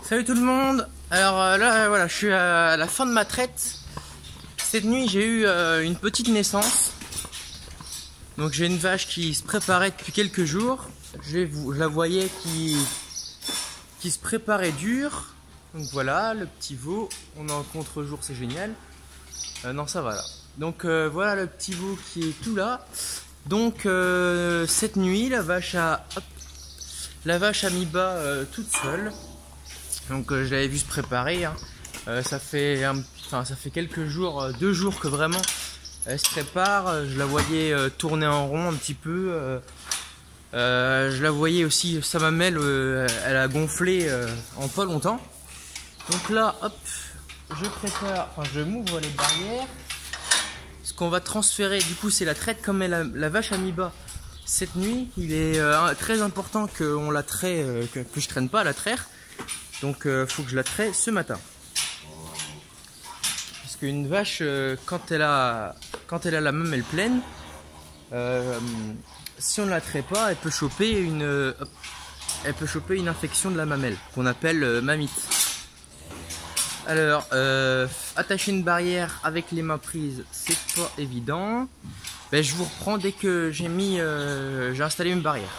Salut tout le monde. Alors là voilà, je suis à la fin de ma traite. Cette nuit j'ai eu une petite naissance. Donc j'ai une vache qui se préparait depuis quelques jours. Je la voyais qui se préparait dur. Donc voilà, le petit veau. On est en contre-jour, c'est génial. Non, ça va là. Donc voilà le petit veau qui est tout là. Donc cette nuit la vache a mis bas toute seule. Donc je l'avais vu se préparer, hein. Ça fait quelques jours, 2 jours que vraiment elle se prépare. Je la voyais tourner en rond un petit peu. Je la voyais aussi, sa mamelle, elle a gonflé en pas longtemps. Donc là, hop, je m'ouvre les barrières. Ce qu'on va transférer, du coup, c'est la traite. Comme la vache a mis bas cette nuit, il est très important qu'on la traite, que je traîne pas à la traire. Donc faut que je la traite ce matin. Parce qu'une vache, quand elle a la mamelle pleine, si on ne la traite pas, elle peut choper une infection de la mamelle qu'on appelle mamite. Alors attacher une barrière avec les mains prises, c'est pas évident. Ben, je vous reprends dès que j'ai installé une barrière.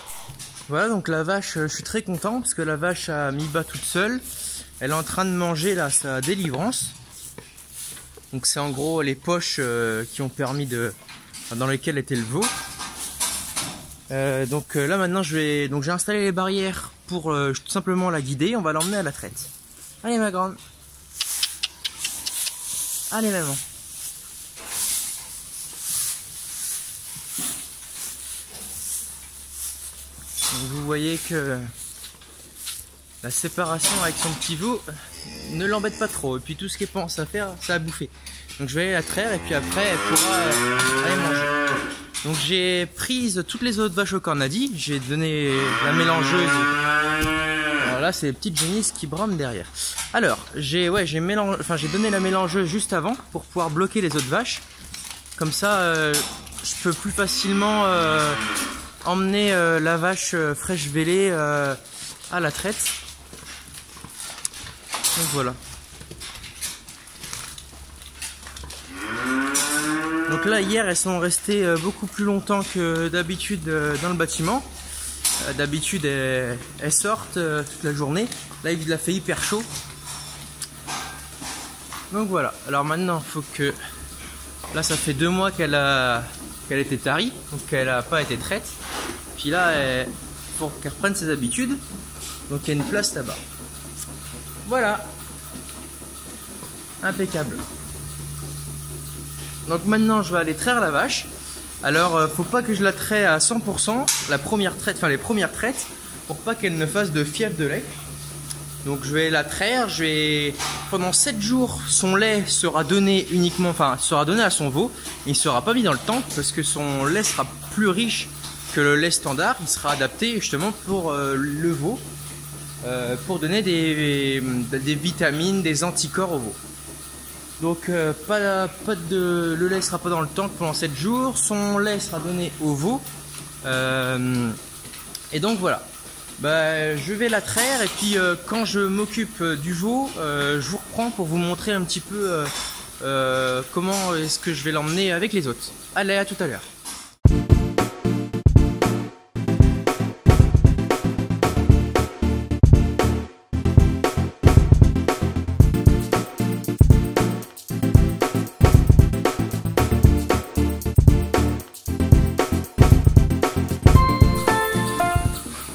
Voilà, donc la vache, je suis très content parce que la vache a mis bas toute seule. Elle est en train de manger là sa délivrance. Donc c'est en gros les poches qui ont permis dans lesquelles était le veau. Donc là maintenant j'ai installé les barrières pour tout simplement la guider. On va l'emmener à la traite. Allez ma grande. Allez maman. Vous voyez que la séparation avec son petit veau ne l'embête pas trop. Et puis tout ce qu'elle pense à faire, ça a bouffé. Donc je vais aller la traire et puis après elle pourra aller manger. Donc j'ai prise toutes les autres vaches au cornadi. J'ai donné la mélangeuse. Alors là c'est les petites génisses qui brament derrière. Alors j'ai donné la mélangeuse juste avant pour pouvoir bloquer les autres vaches. Comme ça je peux plus facilement emmener la vache fraîche vélée à la traite. Donc voilà. Donc là hier elles sont restées beaucoup plus longtemps que d'habitude dans le bâtiment. D'habitude elles sortent toute la journée. Là il a fait hyper chaud. Donc voilà. Alors maintenant il faut que... Là ça fait 2 mois qu'elle était tarie. Donc elle n'a pas été traite. Puis là faut qu'elle reprenne ses habitudes. Donc il y a une place là-bas. Voilà. Impeccable. Donc maintenant je vais aller traire la vache. Alors faut pas que je la traite à 100%, les premières traites, pour pas qu'elle ne fasse de fièvre de lait. Donc je vais la traire, pendant 7 jours, son lait sera donné à son veau. Il ne sera pas mis dans le tank parce que son lait sera plus riche que le lait standard. Il sera adapté justement pour le veau, pour donner des vitamines, des anticorps au veau. Donc le lait sera pas dans le tank pendant 7 jours, son lait sera donné au veau. Et donc voilà. Bah, je vais la traire et puis quand je m'occupe du veau, je vous reprends pour vous montrer un petit peu comment est-ce que je vais l'emmener avec les autres. Allez, à tout à l'heure.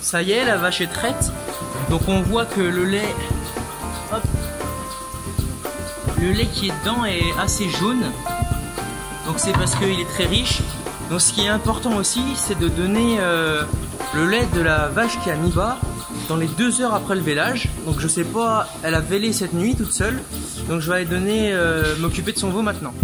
Ça y est, la vache est traite. Donc on voit que le lait qui est dedans est assez jaune. Donc c'est parce qu'il est très riche. Donc ce qui est important aussi, c'est de donner le lait de la vache qui a mis bas dans les 2 heures après le vélage. Donc je sais pas, elle a vélé cette nuit toute seule. Donc je vais aller m'occuper de son veau maintenant.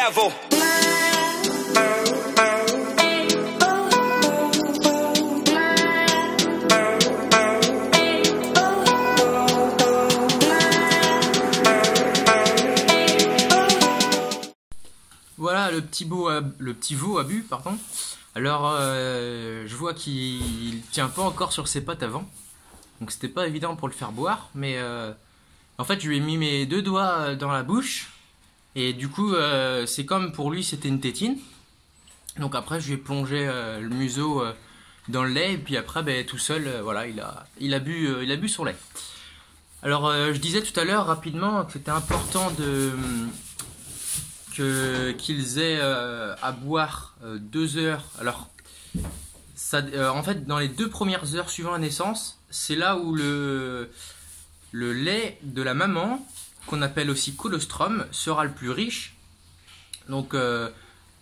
devil. Voilà le petit veau a bu, pardon. Alors je vois qu'il tient pas encore sur ses pattes avant, donc c'était pas évident pour le faire boire, mais en fait je lui ai mis mes 2 doigts dans la bouche et du coup c'est comme pour lui c'était une tétine. Donc après je lui ai plongé le museau dans le lait et puis après tout seul voilà il a bu son lait. Alors je disais tout à l'heure rapidement que c'était important qu'ils aient à boire 2 heures. Alors ça, en fait dans les 2 premières heures suivant la naissance, c'est là où le lait de la maman, qu'on appelle aussi colostrum, sera le plus riche. Donc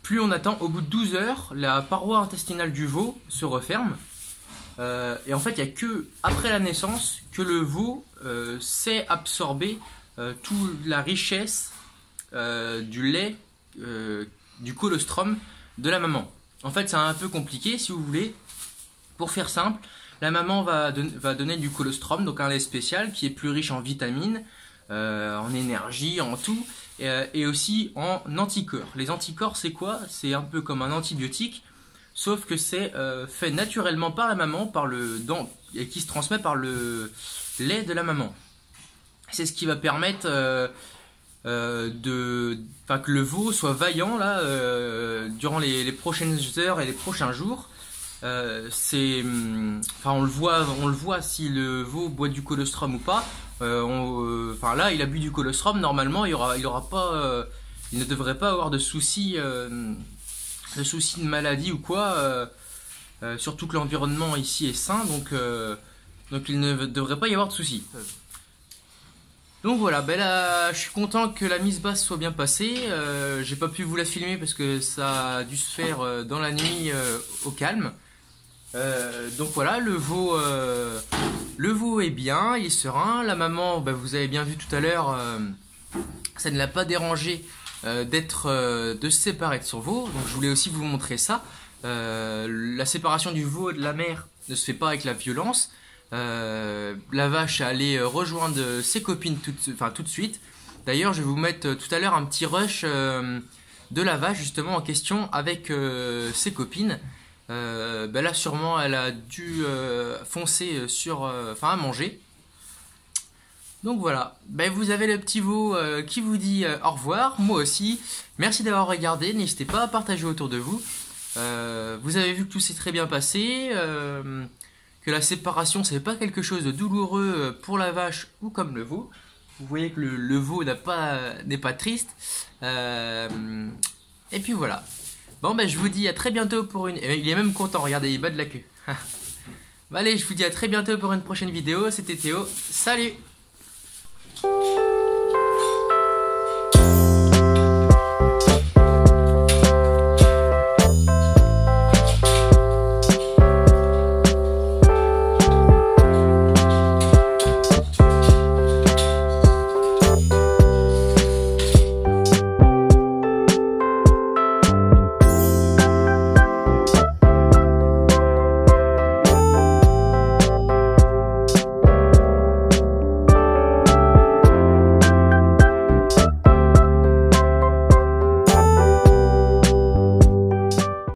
plus on attend, au bout de 12 heures, la paroi intestinale du veau se referme. Et en fait, il n'y a que après la naissance que le veau sait absorber toute la richesse du lait, du colostrum de la maman. En fait, c'est un peu compliqué si vous voulez. Pour faire simple, la maman va donner du colostrum, donc un lait spécial qui est plus riche en vitamines, en énergie, en tout, et aussi en anticorps. Les anticorps, c'est quoi? C'est un peu comme un antibiotique, sauf que c'est fait naturellement par la maman, et qui se transmet par le lait de la maman. C'est ce qui va permettre que le veau soit vaillant là durant les prochaines heures et les prochains jours. On le voit si le veau boit du colostrum ou pas. Là, il a bu du colostrum. Normalement, il ne devrait pas avoir de soucis de maladie ou quoi. Surtout que l'environnement ici est sain, donc il ne devrait pas y avoir de soucis. Donc voilà, là, je suis content que la mise basse soit bien passée. J'ai pas pu vous la filmer parce que ça a dû se faire dans la nuit au calme. Donc voilà, le veau est bien, il est serein. La maman, vous avez bien vu tout à l'heure, ça ne l'a pas dérangé de se séparer de son veau. Donc je voulais aussi vous montrer ça. La séparation du veau et de la mère ne se fait pas avec la violence. La vache est allée rejoindre ses copines tout de suite. D'ailleurs, je vais vous mettre tout à l'heure un petit rush de la vache justement en question avec ses copines. Là sûrement elle a dû foncer à manger. Donc voilà, vous avez le petit veau qui vous dit au revoir, moi aussi. Merci d'avoir regardé, n'hésitez pas à partager autour de vous. Vous avez vu que tout s'est très bien passé, que la séparation c'est pas quelque chose de douloureux pour la vache ou comme le veau. Vous voyez que le veau n'est pas triste. Et puis voilà. Bon je vous dis à très bientôt pour une... Il est même content, regardez, il bat de la queue. Allez, je vous dis à très bientôt pour une prochaine vidéo. C'était Théo, salut!